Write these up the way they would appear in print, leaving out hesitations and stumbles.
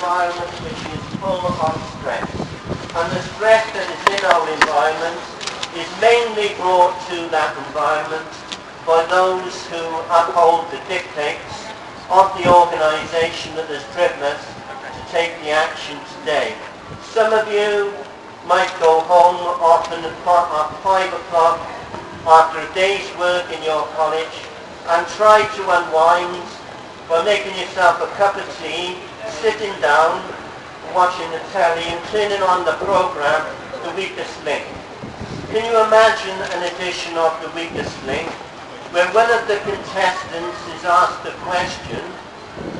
environment which is full of stress. And the stress that is in our environment is mainly brought to that environment by those who uphold the dictates of the organisation that has driven us to take the action today. Some of you might go home often at 5 o'clock after a day's work in your college and try to unwind by making yourself a cup of tea, sitting down, watching the telly and turning on the programme, The Weakest Link. Can you imagine an edition of The Weakest Link where one of the contestants is asked the question,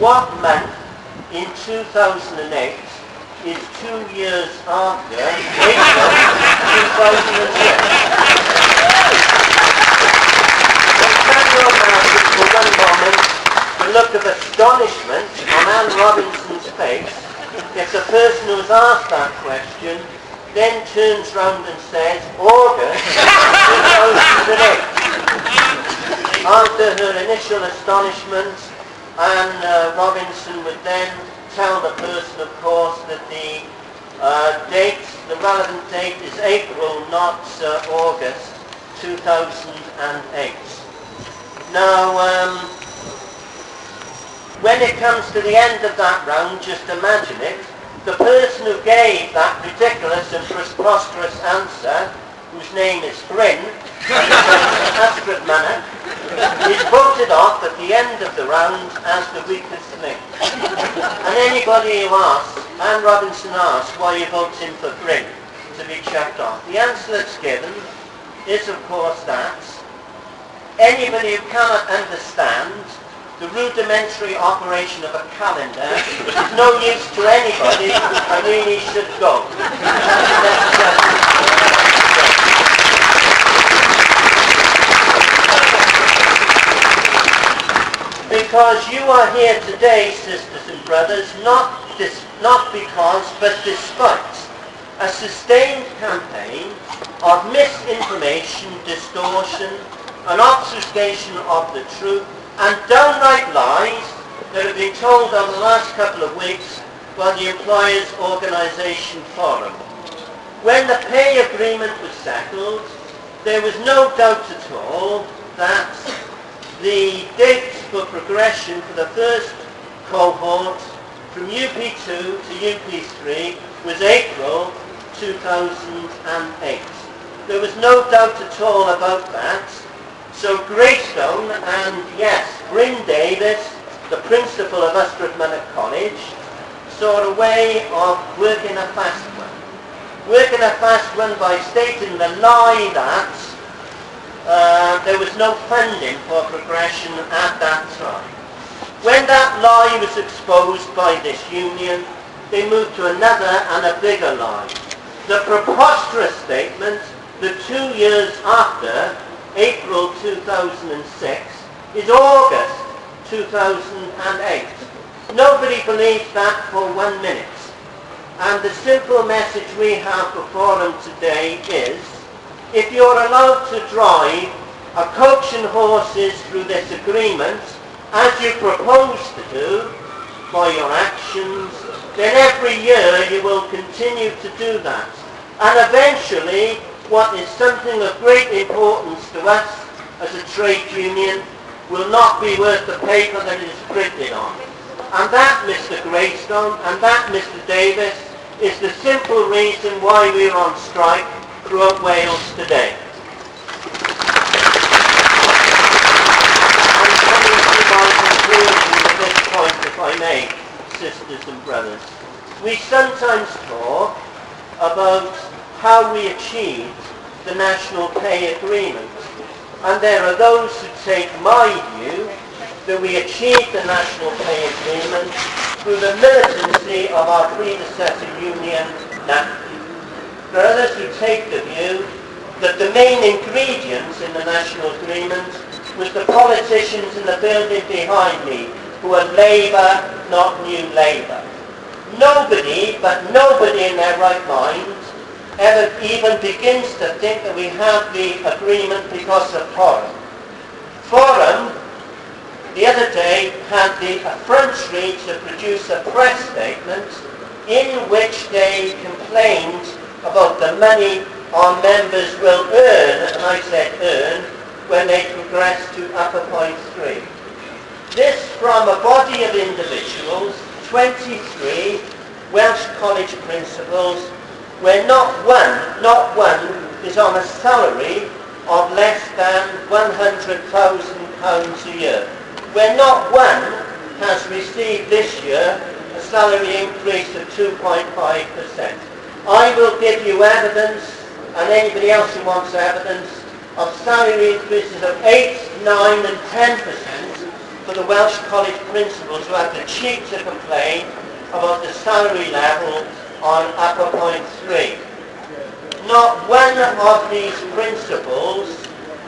what month in 2008 is 2 years after April 2006? Can you imagine for one moment the look of astonishment on Anne Robinson's face if the person who's asked that question then turns round and says, August 2008. After her initial astonishment, Anne Robinson would then tell the person, of course, that the relevant date is April, not August 2008. Now, when it comes to the end of that round, just imagine it, the person who gave that ridiculous and preposterous answer, whose name is Bryn, Astrid Mannock, is voted off at the end of the round as the weakest link. And anybody who asks, Anne Robinson asks, why you voting for Bryn to be checked off, the answer that's given is, of course, that anybody who cannot understand the rudimentary operation of a calendar is no use to anybody and really should go. Because you are here today, sisters and brothers, not because, but despite a sustained campaign of misinformation, distortion, and obfuscation of the truth, and downright lies that have been told over the last couple of weeks by the employers' organisation Forwm. When the pay agreement was settled, there was no doubt at all that the dates for progression for the first cohort from UP2 to UP3 was April 2008. There was no doubt at all about that. So Greystone and, yes, Bryn Davis, the principal of Astrid Mannock College, saw a way of working a fast one. Working a fast one by stating the lie that there was no funding for progression at that time. When that lie was exposed by this union, they moved to another and a bigger lie. The preposterous statement that 2 years after April 2006 is August 2008. Nobody believes that for 1 minute. And the simple message we have before them today is, if you're allowed to drive a coach and horses through this agreement, as you propose to do by your actions, then every year you will continue to do that. And eventually, what is something of great importance to us as a trade union will not be worth the paper that it is printed on. And that, Mr. Greystone, and that, Mr. Davis, is the simple reason why we are on strike throughout Wales today. I'm coming to my conclusion at this point, if I may, sisters and brothers. We sometimes talk about how we achieved the national pay agreement. And there are those who take my view that we achieved the national pay agreement through the militancy of our predecessor union, NAPI. There are others who take the view that the main ingredients in the national agreement was the politicians in the building behind me who are Labour, not New Labour. Nobody, but nobody in their right mind, ever even begins to think that we have the agreement because of Forwm. Forwm the other day had the effrontery to produce a press statement in which they complained about the money our members will earn, and I said earn, when they progress to upper point 3. This from a body of individuals, 23 Welsh college principals, where not one is on a salary of less than £100,000 a year. Where not one has received this year a salary increase of 2.5%. I will give you evidence, and anybody else who wants evidence, of salary increases of 8, 9 and 10% for the Welsh college principals who have the cheek to complain about the salary level on upper point 3. Not one of these principals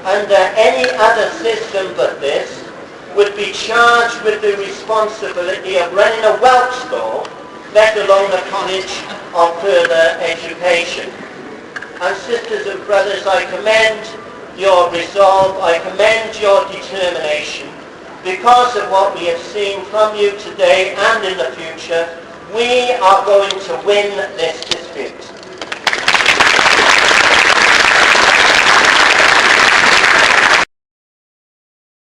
under any other system but this would be charged with the responsibility of running a Welsh store, let alone a college of further education. And sisters and brothers, I commend your resolve, I commend your determination. Because of what we have seen from you today and in the future, we are going to win this dispute.